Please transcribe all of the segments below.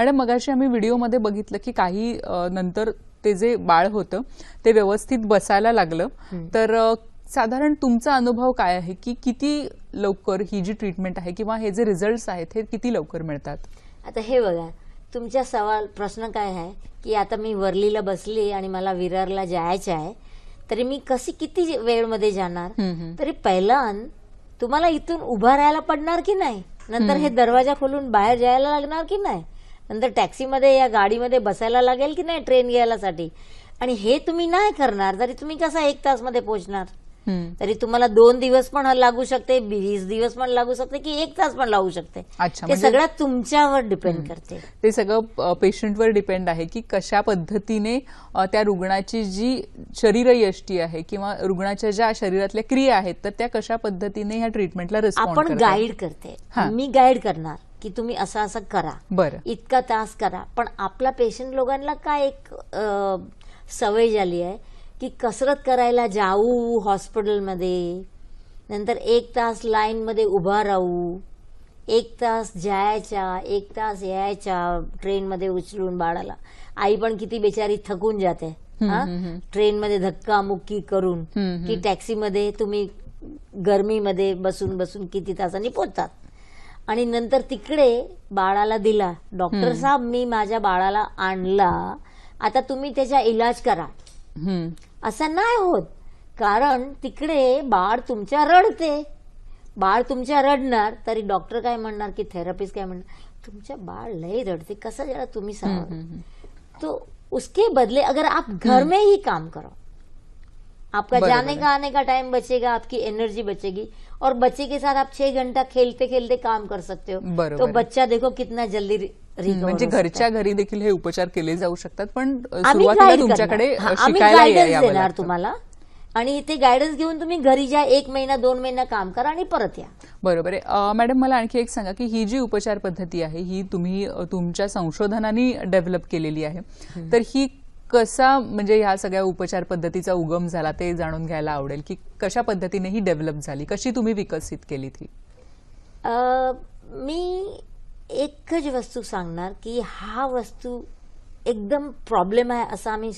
Madam मगाशी आम्ही व्हिडिओमध्ये बघितलं की काही नंतर ते जे बाळ होतं ते व्यवस्थित बसायला लागलं, तर साधारण तुमचा अनुभव काय आहे की किती लवकर ही जी ट्रीटमेंट आहे किंवा हे जे रिझल्ट्स आहेत हे किती लवकर मिळतात? आता हे बघा, तुमचा प्रश्न काय आहे की आता मी वर्लीला बसली आणि मला विरारला जायचं आहे, तरी मी किती वेळमध्ये जाणार? तरी पहिला तुम्हाला इथून उभा राहायला पडणार की नाही, नंतर हे दरवाजा खोलून बाहेर जायला लागणार की नाही, नंतर टॅक्सीमध्ये या गाडीमध्ये बसायला लागेल की नाही ट्रेन घ्यायसाठी, आणि हे तुम्ही नाही करणार तरी तुम्ही कसा 1 तासमध्ये पोहोचणार? तरी तुम्हाला 2 दिवस पण लागू शकते, 20 दिवस पण लागू शकते की 1 तास पण लागू शकते. ते सगळं तुमच्यावर डिपेंड करते. ते सगळं पेशंटवर डिपेंड आहे की कशा पद्धतीने त्या रुग्णाची जी शरीरयष्टी आहे किंवा रुग्णाच्या ज्या शरीरातल्या क्रिया आहेत तर त्या कशा पद्धतीने ह्या ट्रीटमेंटला रिस्पॉन्ड करतात. आपण गाईड करते, मी गाईड करणार की तुम्ही असं असं करा, बरं इतका तास करा. पण आपला पेशंट लोकांना काय एक सवय झाली आहे की कसरत करायला जाऊ हॉस्पिटलमध्ये, नंतर 1 तास लाईनमध्ये उभा राहू, 1 तास जायच्या 1 तास यायच्या ट्रेनमध्ये उचलून बाळाला. आई पण किती बेचारी थकून जाते ट्रेनमध्ये धक्का मुक्की करून, की टॅक्सीमध्ये तुम्ही गरमीमध्ये बसून बसून किती तासांनी पोहोचतात. आणि नंतर तिकडे बाळाला दिला, डॉक्टर साहेब मी माझ्या बाळाला आणला, आता तुम्ही त्याचा इलाज करा, असं नाही होत. कारण तिकडे बाळ तुमच्या रडते, बाळ तुमच्या रडणार, तरी डॉक्टर काय म्हणणार की थेरपिस्ट काय म्हणणार, तुमच्या बाळ लय रडते, कसं जरा तुम्ही सांगा. तो उसके बदले अगर आप घर में ही काम करो, आपका जाने का आने का टाइम बचेगा, आपकी एनर्जी बचेगी, और बच्चे के साथ आप 6 घंटा खेलते खेलते काम कर सकते हो. तो बच्चा देखो कितना जल्दी म्हणजे घरच्या घरी देखील हे उपचार केले जाऊ शकतात. पण सुरुवातीला तुमच्याकडे शिकायला येणार तुम्हाला, आणि इथे गायडन्स घेऊन तुम्ही घरी जा, 1 महिना 2 महिना काम करा आणि परत या. बरोबर आहे. मॅडम मला आणखी एक सांगा की ही जी उपचार पद्धती आहे ही तुम्ही तुमच्या संशोधनाने डेव्हलप केलेली आहे, तर ही कसा म्हणजे ह्या सगळ्या उपचार पद्धतीचा उगम झाला ते जाणून घ्यायला आवडेल की कशा पद्धतीने ही डेव्हलप झाली, कशी तुम्ही विकसित केली ती? मी एकच वस्तू सांगणार की हा वस्तू एकदम प्रॉब्लेम आहे असं आम्ही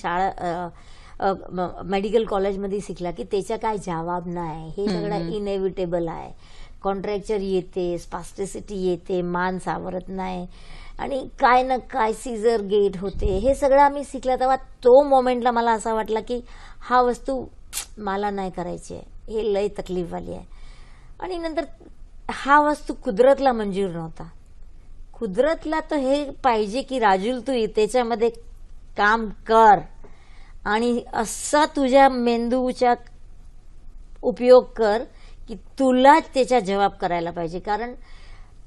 मेडिकल कॉलेजमध्ये शिकला की त्याचा काय जवाब नाही, हे सगळं इनएव्हिटेबल आहे. कॉन्ट्रॅक्चर येते, स्पास्टिसिटी येते, मान सावरत नाही, आणि काय ना काय सीझर गेट होते, हे सगळं आम्ही शिकला. तेव्हा तो मोमेंटला मला असा वाटला की हा वस्तू मला नाही करायची आहे, हे लय तकलीफवाली आहे. आणि नंतर हा वस्तू कुदरतला मंजूर नव्हता. कुदरतला तर हे पाहिजे की राजुल तू त्याच्यामध्ये काम कर आणि असा तुझ्या मेंदूचा उपयोग कर की तुला त्याचा जवाब करायला पाहिजे. कारण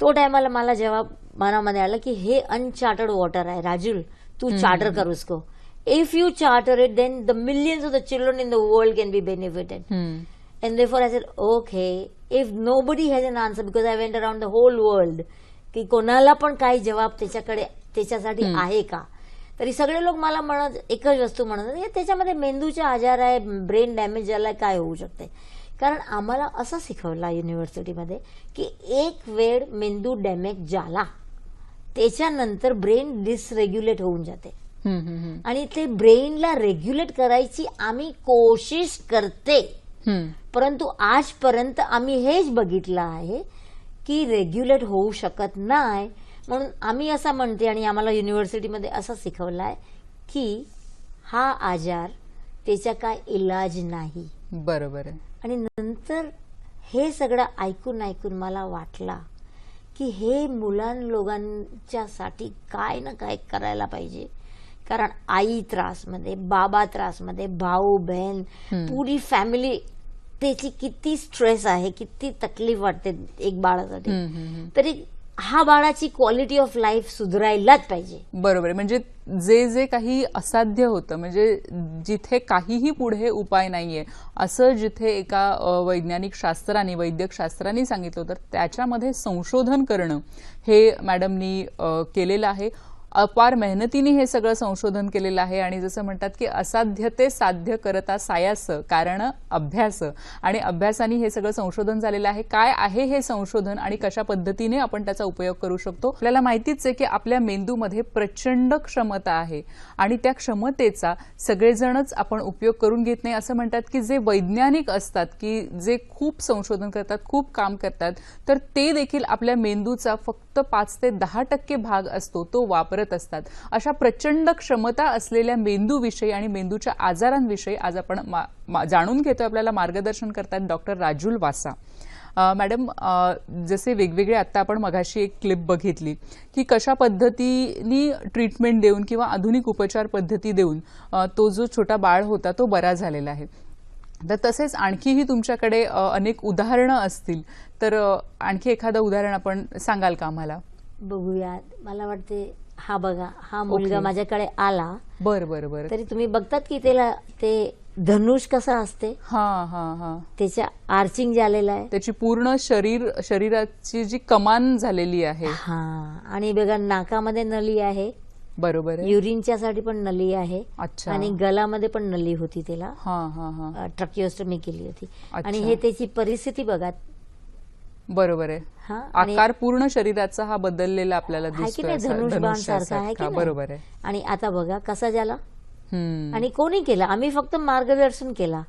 तो टायमाला मला जवाब मनामध्ये आला की हे अनचार्टर्ड वॉटर आहे राजुल, तू चार्टर कर उसको. If you charter it then the millions of the children in the world can be benefited. And therefore I said, okay, if nobody has an answer, because I went around the whole world, की कोणाला पण काही जवाब त्याच्यासाठी आहे का, तरी सगळे लोक मला म्हणत एकच वस्तू म्हणत त्याच्यामध्ये मेंदूचा आजार आहे, ब्रेन डॅमेज झालाय, काय होऊ शकते. कारण आम्हाला असं शिकवलं युनिव्हर्सिटीमध्ये की एक वेळ मेंदू डॅमेज झाला त्याच्यानंतर ब्रेन डिसरेग्युलेट होऊन जाते, आणि ते ब्रेनला रेग्युलेट करायची आम्ही कोशिश करते, परंतु आजपर्यंत आम्ही हेच बघितलं आहे की रेग्युलेट होऊ शकत नाही. म्हणून आम्ही असं म्हणते आणि आम्हाला युनिव्हर्सिटीमध्ये असं शिकवलं आहे की हा आजार त्याचा काय इलाज नाही. बरोबर आहे. आणि नंतर हे सगळं ऐकून मला वाटलं की हे मुलांसाठी काय ना काय करायला पाहिजे. कारण आई त्रासमध्ये, बाबा त्रासमध्ये, भाऊ बहीण, पुरी फॅमिली, त्याची किती स्ट्रेस आहे, किती तकलीफ वाटते एक बाळासाठी. तरी हा बाळाची क्वालिटी ऑफ लाईफ सुधारायलाच पाहिजे. बरोबर आहे. म्हणजे जे जे काही असाध्य होतं, म्हणजे जिथे काहीही पुढे उपाय नाहीये असं जिथे एका वैज्ञानिक शास्त्राने, वैद्यक शास्त्राने सांगितलं होतं, त्याच्यामध्ये संशोधन करणं हे मॅडमनी केलेलं आहे. अपार मेहनतीने हे सगळं संशोधन केलेलं आहे आणि जसं म्हणतात की असाध्य ते साध्य करता सायास कारण अभ्यास, आणि अभ्यासाने हे सगळं संशोधन झालेलं आहे. काय आहे हे संशोधन आणि कशा पद्धतीने आपण त्याचा उपयोग करू शकतो? आपल्याला माहितीच आहे की आपल्या मेंदूमध्ये प्रचंड क्षमता आहे आणि त्या क्षमतेचा सगळेजणच आपण उपयोग करून घेत नाही. असं म्हणतात की जे वैज्ञानिक असतात, की जे खूप संशोधन करतात, खूप काम करतात, तर ते देखील आपल्या मेंदूचा फक्त 5 ते 10% भाग असतो तो वापरत असतात. अशा प्रचंड क्षमता असलेल्या मेंदूविषयी आणि मेंदूच्या आजारांविषयी आज आपण जाणून घेतोय. आपल्याला मार्गदर्शन करतात डॉक्टर राजुल वासा. मॅडम, जसे वेगवेगळे आता आपण मगाशी एक क्लिप बघितली की कशा पद्धतीने ट्रीटमेंट देऊन किंवा आधुनिक उपचार पद्धती देऊन तो जो छोटा बाळ होता तो बरा झालेला आहे. तर तसेच आणखीही तुमच्याकडे अनेक उदाहरणं असतील, तर आणखी एखादं उदाहरण आपण सांगाल का आम्हाला? बघूया. मला वाटते हा बघा, हा मुलगा माझ्याकडे आला. बरं बरं बरं. तरी तुम्ही बघतात की त्याला ते धनुष कसा असते, हा हा हा, त्याच्या आर्चिंग झालेलं आहे, त्याची पूर्ण शरीराची जी कमान झालेली आहे. हा. आणि बघा नाकामध्ये नली आहे, बरोबर आहे. युरिनच्या साठी पण नली आहे. अच्छा. आणि गलामध्ये पण नली होती त्याला. हा हा हा. ट्रकिओस्टमी केली होती. अच्छा. आणि हे त्याची परिस्थिती बघा. बरोबर आहे. हा. आकार पूर्ण शरीराचा हा बदललेला आपल्याला आहे की दिसतोय. नाही, असा धनुष्यबाण सारखा आहे की धनुष्यासारखा. नाही? बरोबर आहे. आणि आता बघा कसा झाला. हम्म. आणि कोणी केला? आम्ही फक्त मार्गदर्शन केला,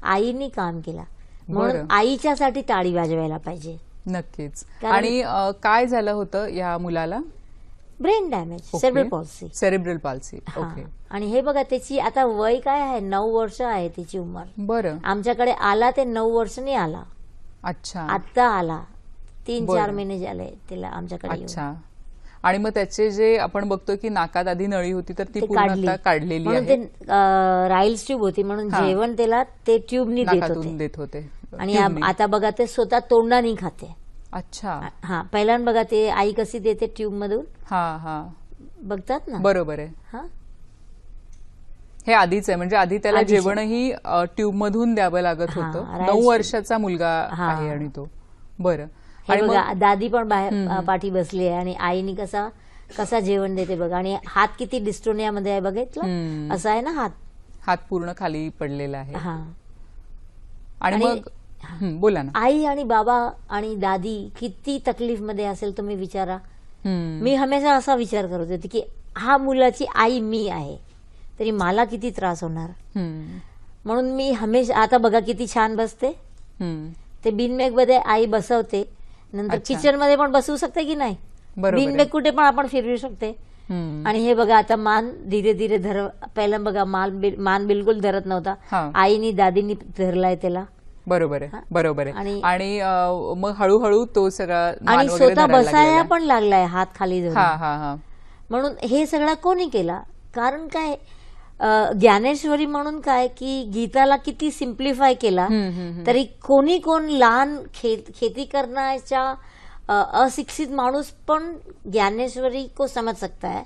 आईनी काम केला. म्हणून आईच्यासाठी टाळी वाजवायला पाहिजे. नक्कीच. आणि काय झालं होतं या मुलाला? Brain damage, cerebral palsy. Cerebral palsy. Okay. आणि हे बघा त्याची आता वय काय आहे, 9 वर्ष आहे त्याची उंमर. बरं. आमच्याकडे आला ते 9 वर्षांनी आला. अच्छा. आता आला, 3-4 महिने झाले त्याला आमच्याकडे येऊन. अच्छा. आणि मग त्याचे जे आपण बघतो की नाकात आधी नळी होती तर ती पूर्ण काढलेली म्हणून आहे. ते राईल्स ट्यूब होती, म्हणून जेवण त्याला ते ट्यूबनी देत होते. आणि आता बघा ते स्वतः तोंडानी खाते. अच्छा. हा. पहिल्यांदा बघा ते आई कशी देते ट्यूब मधून. हा हा. बघतात ना. बरोबर आहे. हा. हे आधीच आहे, म्हणजे आधी त्याला जेवणही ट्यूब मधून द्यावं लागत होतं. 9 वर्षाचा मुलगा आहे आणि तो. बरं. आणि बघा दादी पण बाहेर पाठी बसली आहे आणि आईनी कसा जेवण देते बघा. आणि हात किती डिस्टोनियामध्ये आहे बघितलं, असा आहे ना हात. हात पूर्ण खाली पडलेला आहे. हा. आणि मग बोला ना. आई आणि बाबा आणि दादी किती तकलीफ मध्ये असेल तुम्ही विचारा. मी हमेशा असा विचार करत होते की हा मुलाची आई मी आहे, तरी मला किती त्रास होणार. म्हणून मी हमेशा, आता बघा किती छान बसते. ते बिनबॅग मध्ये आई बसवते, नंतर किचन मध्ये पण बसवू शकते की नाही. बिनबॅग कुठे पण आपण फिरवू शकते. आणि हे बघा आता मान धीरे धीरे पहिला बघा मान बिलकुल धरत नव्हता, आईनी दादीनी धरलाय त्याला. बरोबर आहे. बरोबर आहे. आणि मग हळूहळू तो सगळा आणि स्वतः बसायला पण लागलाय हात खाली धरून. म्हणून हे सगळं कोणी केला? कारण काय, ज्ञानेश्वरी म्हणून काय की गीताला किती सिम्प्लिफाय केला, तरी कोण लहान खेती करण्याच्या अशिक्षित माणूस पण ज्ञानेश्वरी को समझ सकता है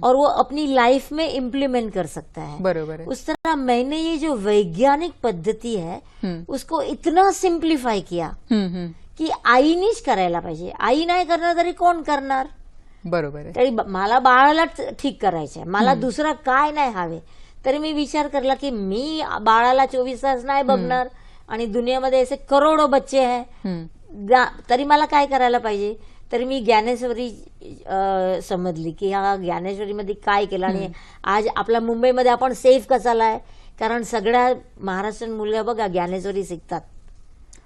और वो अपनी लाइफ में इम्प्लीमेंट कर सकता है. बरोबर है. उस तरह मैंने ये जो वैज्ञानिक पद्धति है उसको इतना सिम्प्लिफाय किया की आईनीच करायला पाहिजे. आई नाही करणार तरी कोण करणार. बरोबर आहे. तरी मला बाळाला ठीक करायचंय, मला दुसरा काय नाही हवे. तरी मी विचार करला की मी बाळाला 24 तास नाही बघणार आणि दुनियामध्ये असे करोडो बच्चे आहे, तरी मला काय करायला पाहिजे. तरी मी ज्ञानेश्वरी समजली की हा ज्ञानेश्वरीमध्ये काय केलं. आणि आज आपल्या मुंबईमध्ये आपण सेफ कसालाय, कारण सगळ्या महाराष्ट्रीयन मुलगा बघा ज्ञानेश्वरी शिकतात.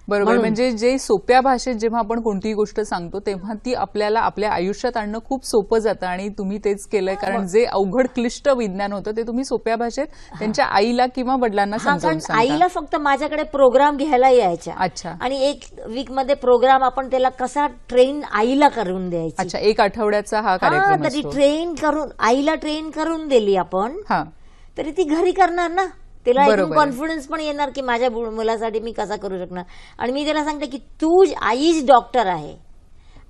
बरोबर. म्हणजे जे सोप्या भाषेत जेव्हा आपण कोणतीही गोष्ट सांगतो तेव्हा ती आपल्याला आपल्या आयुष्यात आणणं खूप सोपं जातं, आणि तुम्ही तेच केलंय. कारण जे अवघड क्लिष्ट विज्ञान होतं ते तुम्ही सोप्या भाषेत त्यांच्या आईला किंवा वडिलांना समजावून सांगता. आईला फक्त माझ्याकडे प्रोग्राम घ्यायला यायचा. अच्छा. आणि 1 वीक मध्ये प्रोग्राम आपण त्याला कसा ट्रेन आईला करून द्यायचा. अच्छा. 1 आठवड्याचा हा कार्यक्रम तरी ट्रेन करून आईला ट्रेन करून दिली आपण, तरी ती घरी करणार ना. त्याला कॉन्फिडन्स पण येणार की माझ्या मुलासाठी मी कसा करू शकणार. आणि मी त्याला सांगते की तू आईच डॉक्टर आहे,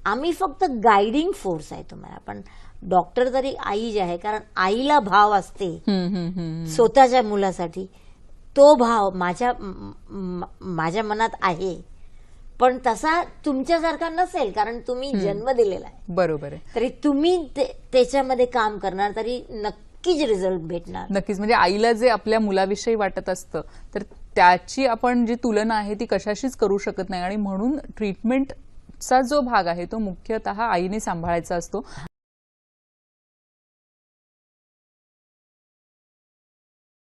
आम्ही फक्त गायडिंग फोर्स आहे तुम्हाला. पण डॉक्टर तरी आईच आहे, कारण आईला भाव असते स्वतःच्या मुलासाठी. तो भाव माझ्या मनात आहे. पण तसा तुमच्यासारखा नसेल, कारण तुम्ही जन्म दिलेला आहे. बरोबर आहे. तरी तुम्ही त्याच्यामध्ये काम करणार तरी नक्कीच रिझल्ट भेटणार. नक्कीच. म्हणजे आईला जे आपल्या मुलाविषयी वाटत असतं तर त्याची आपण जी तुलना आहे ती कशाशीच करू शकत नाही आणि म्हणून ट्रीटमेंटचा जो भाग आहे तो मुख्यतः आईने सांभाळायचा असतो.